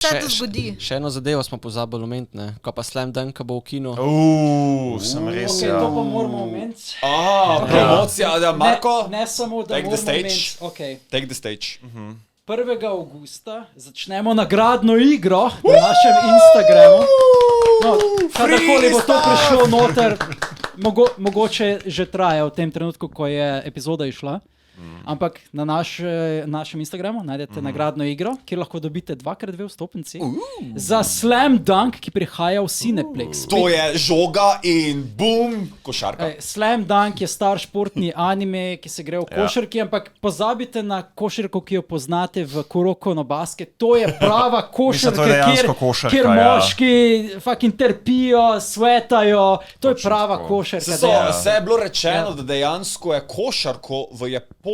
Se to zgodi. Še eno zadevo smo pozabili omeniti, ne? Ko pa Slam Dunk bo v kinu. Sem res, Okay, to pa moramo omeniti. Promocija, da Marko, Ne samo, da take the moramo stage. omeniti. Okay. take the stage. 1. augusta začnemo nagradno igro na našem Instagramu. No, kadarkoli bo to prišlo noter, mogoče že traja v tem trenutku, ko je epizoda išla. Ampak na našem Instagramu najdete nagradno igro, kjer lahko dobite 2x2 vstopnici za Slam Dunk, ki prihaja v Cineplex. To je žoga in bum, košarka. Slam Dunk je star športni anime, ki se gre v košarki, ampak pozabite na košarko, ki jo poznate v Kuroko no Basket. To je prava košarka, to je dejansko košarka, kjer ja. moški fucking trpijo, svetajo. To je prava košarka. Se je bilo rečeno, da dejansko je košarko v japonski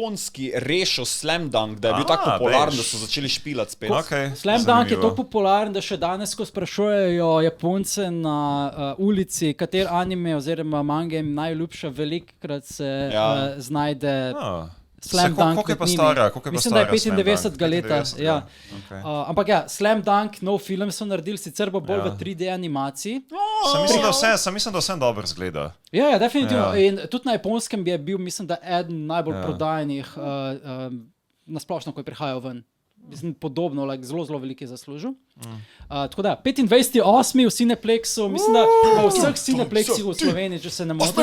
rešil Slam Dunk, da je bil tako popularen, da so začeli špilati spet. Okay, Slam Dunk je to popularen, da še danes, ko sprašujejo Japonce na ulici, kater anime oziroma manga jim najljubša, velikokrat se znajde Slam Dunk. Koliko je pa stara? Mislim, da je 95. leta. Ja. Okay. Ampak ja, Slam Dunk, nov film so naredili, sicer bo bolj v 3D animaciji. Sem mislim, da vsem dobro zgleda. Ja, definitivno. In tudi na japonskem je bil, mislim, da eden najbolj prodajenih nasplošno, ko je prihajal ven. Mislim, podobno, zelo, zelo veliki zaslužil. Tako da, 25.8. v Cineplexu, mislim, da v vseh Cineplexih v Sloveniji, če se ne motim.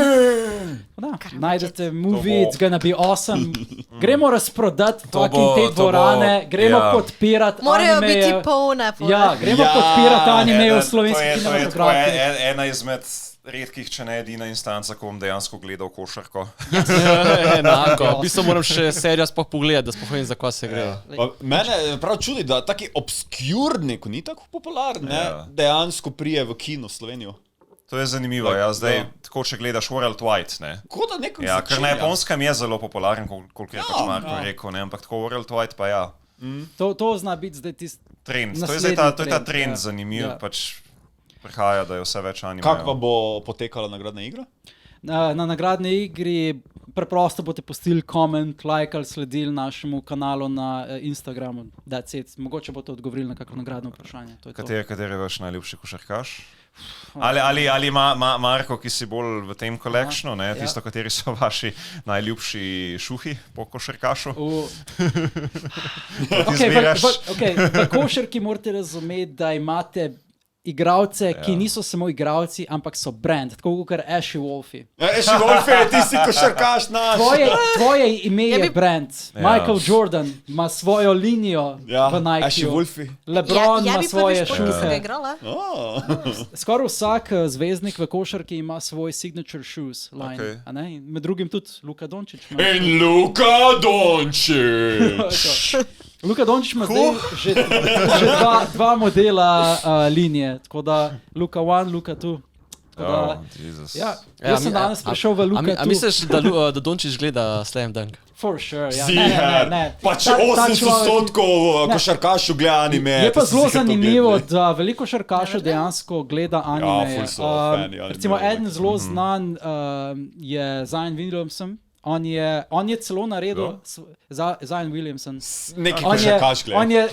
Najdete movie, it's gonna be awesome. Gremo razprodati te dvorane, gremo podpirati anime. Morajo biti polne. Ja, gremo podpirati anime v slovenski kinematografiji. To je ena izmed redkih, če ne edina instanca, ko bom dejansko gledal košarko. Enako. V bistvu moram še serijo sploh pogledati, da sploh vem, za kaj se gre. Mene prav čudi, da taki obskurni, ko ni tako popularen, dejansko prije v kino Slovenijo. To je zanimivo, zdaj, tako če gledaš World Wide, ne. Kot da nekom Ja, ker na japonskem je zelo popularen, koliko je pač Marko rekel, ne, ampak tako World Wide pa ja. To zna biti zdaj tisti trend. To je ta trend zanimiv, pač prihaja, da je vse več animejev. Kako pa bo potekala nagradna igra? Na nagradni igri preprosto boste postili koment, like ali sledili našemu kanalu na Instagramu. That's it. Mogoče boste odgovorili na kakšno nagradno vprašanje. Kateri je vaš najljubši košarkaš? Ali ima Marko, ki si bolj v tem kolekšnu, tisto, kateri so vaši najljubši šuhi po košarkašu? V košarki morate razumeti, da imate igralce, ki niso samo igralci, ampak so brand, tako kot Ashley Wolfie. Ashley Wolfie, ti si košarkaš naš. Tvoje ime je brand. Michael Jordan ima svojo linijo v Nike. Ashley Wolfie. LeBron ima svoje šuhe. Skoraj vsak zvezdnik v košarki ima svoj signature shoes line. Med drugim tudi Luka Dončić. In Luka Dončić! Luka Dončić ima zdaj že dva modela linije, tako da Luka 1, Luka 2. Jaz sem danes prišel v Luka 2. A misliš, da Dončić gleda Slam Dunk? For sure, ja. Ne. Pa če 80% košarkašov gleda anime. Je pa zelo zanimivo, da veliko košarkašov dejansko gleda anime. Recimo eden zelo znan je Zion Williamson. On je celo naredil Zion Williamson. Neki košarkaš gleda. On je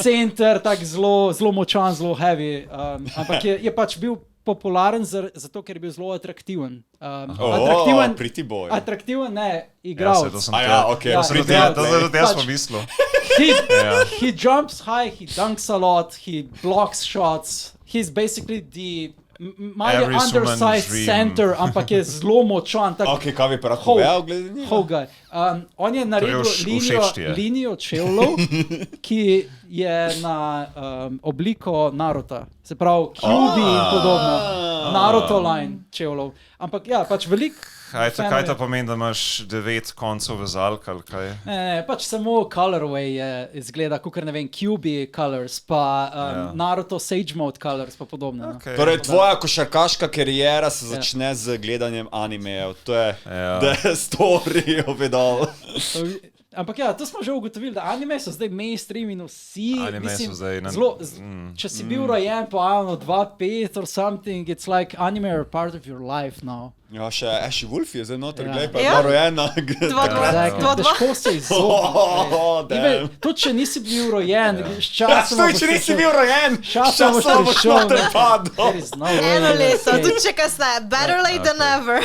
center, tak zelo močan, zelo heavy, ampak je pač bil popularen zato, ker je bil zelo atraktiven. Pretty boy. Atraktiven, ne, igralec. To sem tudi jaz pomislil. He jumps high, he dunks a lot, he blocks shots. He's basically the undersized center, ampak je zelo močan. Ok, kaj bi pa rad povedal glede njega? On je naredil linijo čevljev, ki je na obliko Naruta. Se pravi, Kyuubi in podobno. Naruto line čevljev. Ampak ja, pač veliko. Kaj to pomeni, da imaš 9 koncev vezalk ali kaj? Ne, pač samo colorway izgleda, kakor ne vem, Kyuubi colors, pa Naruto Sage Mode colors, pa podobno. Torej, tvoja košarkaška kariera se začne z gledanjem animejev. To je the story of it all. Ampak ja, to smo že ugotovili, da anime so zdaj mainstream in vsi, mislim, če si bil rojen po 2.5 or something, it's like anime are part of your life now. Ja, še Ashley Wolf je zdaj noter, Ja. glej, pa je Ja. bila rojena. Težko se Oh, damn. Tudi če nisi bil rojen, s časom. Stoj, če nisi bil rojen, Časom boš boš prišel, noter ne. padel. There is no way, Eno leto, sej- tudi če kasneje. Better late than never.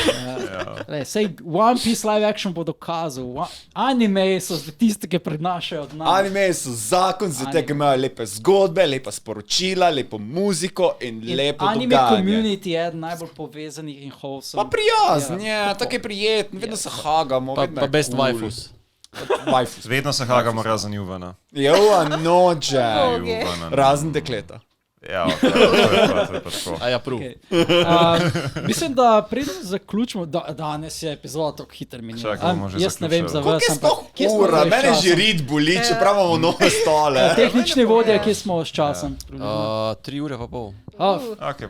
Lej, sej One Piece live action bo dokazal. Anime so zdaj tiste, ki prenašajo od nas. Anime so zakon, zato ker imajo lepe zgodbe, lepa sporočila, lepo muziko in lepo Anime dogajanje. community je eden najbolj povezanih in wholesome. Pa prijazen, ja, tako je prijeten, vedno se hagamo. vedno Pa je best cool. waifus. Waifus. Vedno se hagamo razen Juvana. Jo, noče. Okay. Juvana. Razen dekleta. Ja, to je pa tako. A ja, prav. Okay. Mislim, da preden zaključimo, danes je epizoda tako hiter minila. Čakaj, bomo že Jaz ne vem za zaključili. vas, Koliko je sploh kje smo ura? zdaj s Mene že časom? rit boli, čeprav imamo nove stole. Tehnični vodja, kje smo s časom? 3 ure pa pol. Oh, Okay,